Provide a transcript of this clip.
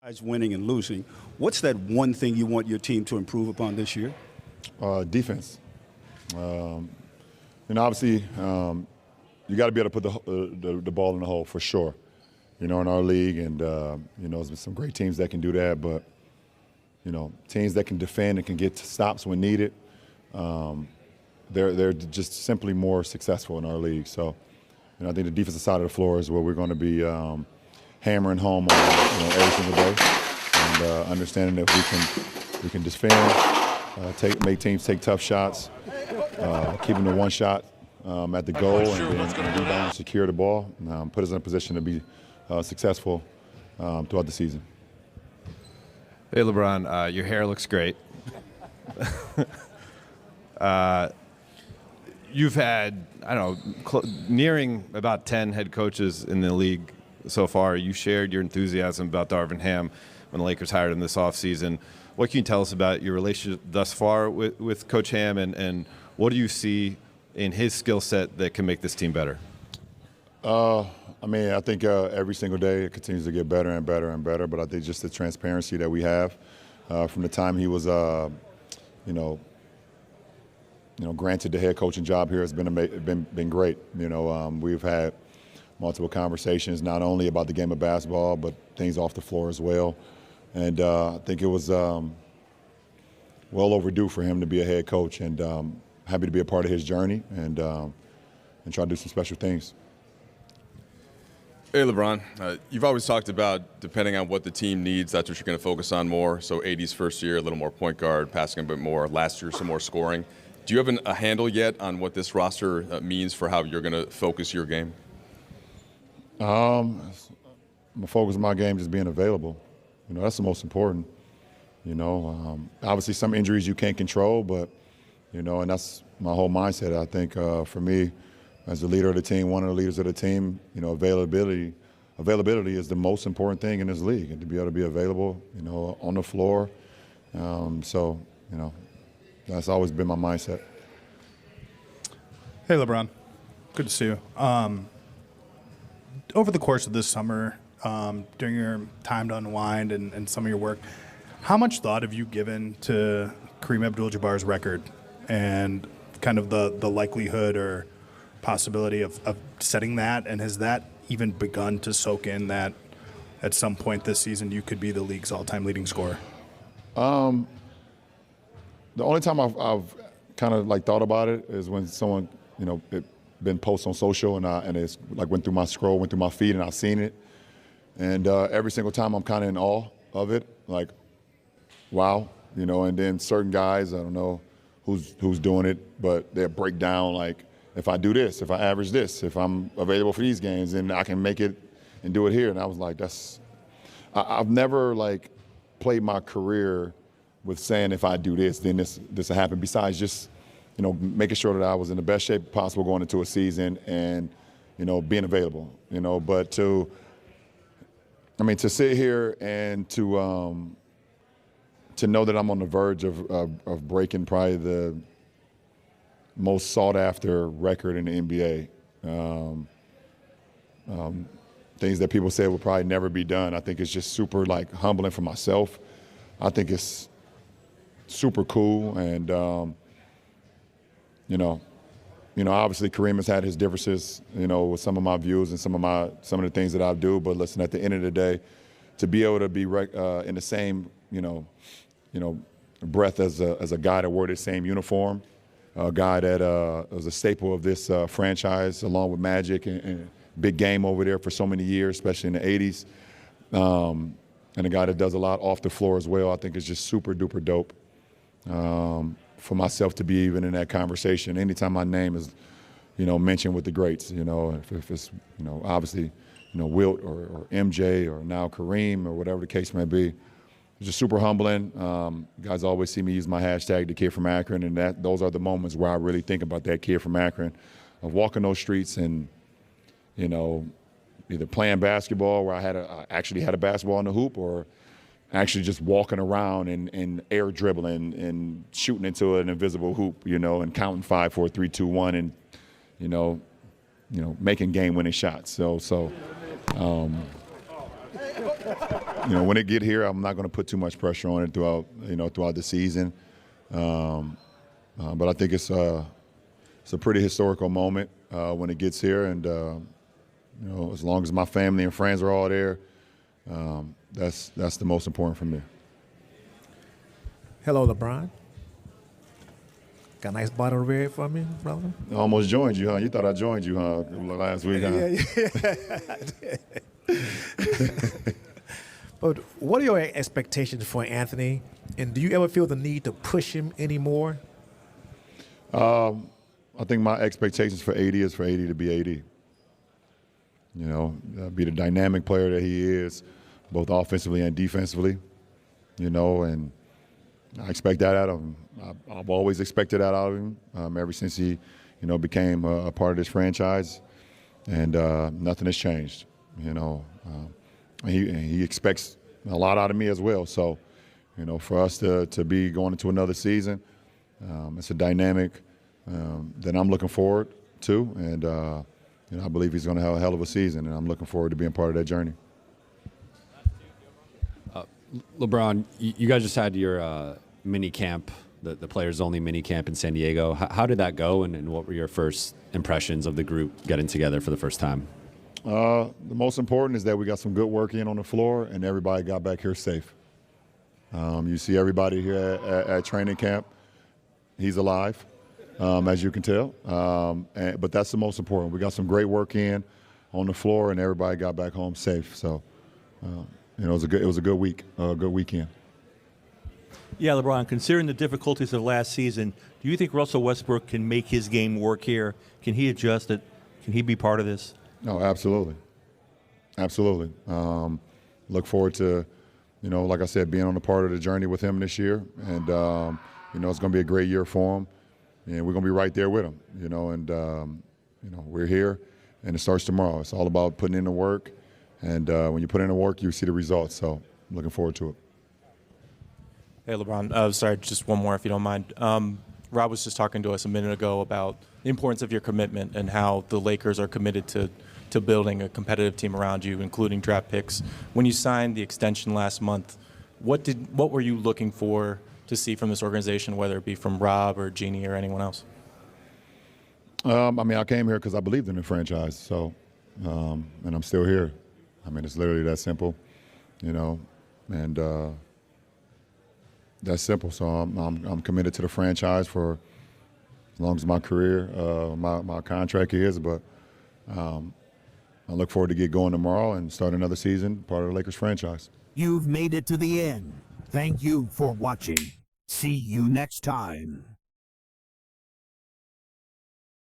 Besides winning and losing, what's that one thing you want your team to improve upon this year? Defense. Obviously, you got to be able to put the ball in the hole for sure. In our league, and there's been some great teams that can do that, but teams that can defend and can get stops when needed, they're just simply more successful in our league. So, I think the defensive side of the floor is where we're going to be hammering home on every single day, and understanding that we can defend, make teams take tough shots, keeping the one shot at the goal, and rebound and secure the ball, put us in a position to be successful throughout the season. Hey, LeBron, your hair looks great. You've had, nearing about 10 head coaches in the league so far. You shared your enthusiasm about Darvin Ham when the Lakers hired him this offseason. What can you tell us about your relationship thus far with Coach Ham, and what do you see in his skill set that can make this team better? I think every single day it continues to get better and better and better, but I think just the transparency that we have from the time he was, granted the head coaching job here has been great. We've had multiple conversations, not only about the game of basketball, but things off the floor as well. And I think it was well overdue for him to be a head coach, and happy to be a part of his journey and try to do some special things. Hey, LeBron, you've always talked about depending on what the team needs, that's what you're going to focus on more. So AD's first year, a little more point guard, passing a bit more. Last year, some more scoring. Do you have a handle yet on what this roster means for how you're going to focus your game? I'm focus on my game just being available. That's the most important. Obviously some injuries you can't control, but, and that's my whole mindset. I think for me, as the leader of the team, one of the leaders of the team, availability is the most important thing in this league, and to be able to be available, on the floor. That's always been my mindset. Hey, LeBron. Good to see you. Over the course of this summer, during your time to unwind and some of your work, how much thought have you given to Kareem Abdul-Jabbar's record and kind of the likelihood or possibility of setting that? And has that even begun to soak in that at some point this season you could be the league's all-time leading scorer? The only time I've kind of thought about it is when someone, it been posted on social and it's went through my scroll, went through my feed, and I've seen it. And every single time I'm kind of in awe of it, wow, and then certain guys, I don't know who's doing it, but they'll break down if I do this, if I average this, if I'm available for these games, then I can make it and do it here. And I was like, I've never played my career with saying if I do this, then this will happen. Besides just, making sure that I was in the best shape possible going into a season and, being available. But to sit here and to know that I'm on the verge of breaking probably the most sought-after record in the NBA. Things that people say will probably never be done. I think it's just super humbling for myself. I think it's super cool, and obviously Kareem has had his differences, with some of my views and some of the things that I do. But listen, at the end of the day, to be able to be in the same, breath as a guy that wore the same uniform, a guy that was a staple of this franchise, along with Magic and big game over there for so many years, especially in the '80s, and a guy that does a lot off the floor as well. I think it's just super duper dope. For myself to be even in that conversation, anytime my name is, mentioned with the greats, if it's, obviously, Wilt or MJ or now Kareem or whatever the case may be, it's just super humbling. You guys always see me use my hashtag, the kid from Akron, and those are the moments where I really think about that kid from Akron, of walking those streets and, either playing basketball where I actually had a basketball in the hoop, or actually just walking around and air dribbling and shooting into an invisible hoop, and counting 5, 4, 3, 2, 1, and making game-winning shots. So when it get here, I'm not going to put too much pressure on it throughout the season. But I think it's a pretty historical moment when it gets here, and as long as my family and friends are all there, that's the most important for me. Hello, LeBron. Got a nice bottle of red for me, brother? I almost joined you, huh? You thought I joined you, huh, last week, huh? But what are your expectations for Anthony, and do you ever feel the need to push him anymore? I think my expectations for AD is for AD to be AD. Be the dynamic player that he is, both offensively and defensively, and I expect that out of him. I've always expected that out of him ever since he, became a part of this franchise, and nothing has changed. He expects a lot out of me as well. So, for us to be going into another season, it's a dynamic that I'm looking forward to, and I believe he's going to have a hell of a season, and I'm looking forward to being part of that journey. LeBron, you guys just had your mini camp, the players-only mini camp in San Diego. How did that go, and what were your first impressions of the group getting together for the first time? The most important is that we got some good work in on the floor, and everybody got back here safe. You see everybody here at training camp. He's alive, as you can tell. But that's the most important. We got some great work in on the floor, and everybody got back home safe. So, it was a good week, a good weekend. Yeah, LeBron, considering the difficulties of last season, do you think Russell Westbrook can make his game work here? Can he adjust it? Can he be part of this? No, absolutely. Absolutely. Look forward to, like I said, being on a part of the journey with him this year. And, it's going to be a great year for him. And we're going to be right there with him, we're here, and it starts tomorrow. It's all about putting in the work. And when you put in the work, you see the results. So I'm looking forward to it. Hey, LeBron. Sorry, just one more if you don't mind. Rob was just talking to us a minute ago about the importance of your commitment and how the Lakers are committed to building a competitive team around you, including draft picks. When you signed the extension last month, what were you looking for to see from this organization, whether it be from Rob or Jeannie or anyone else? I came here because I believed in the franchise, so and I'm still here. It's literally that simple, and that's simple. So I'm committed to the franchise for as long as my career, my contract is. But I look forward to get going tomorrow and start another season, part of the Lakers franchise. You've made it to the end. Thank you for watching. See you next time.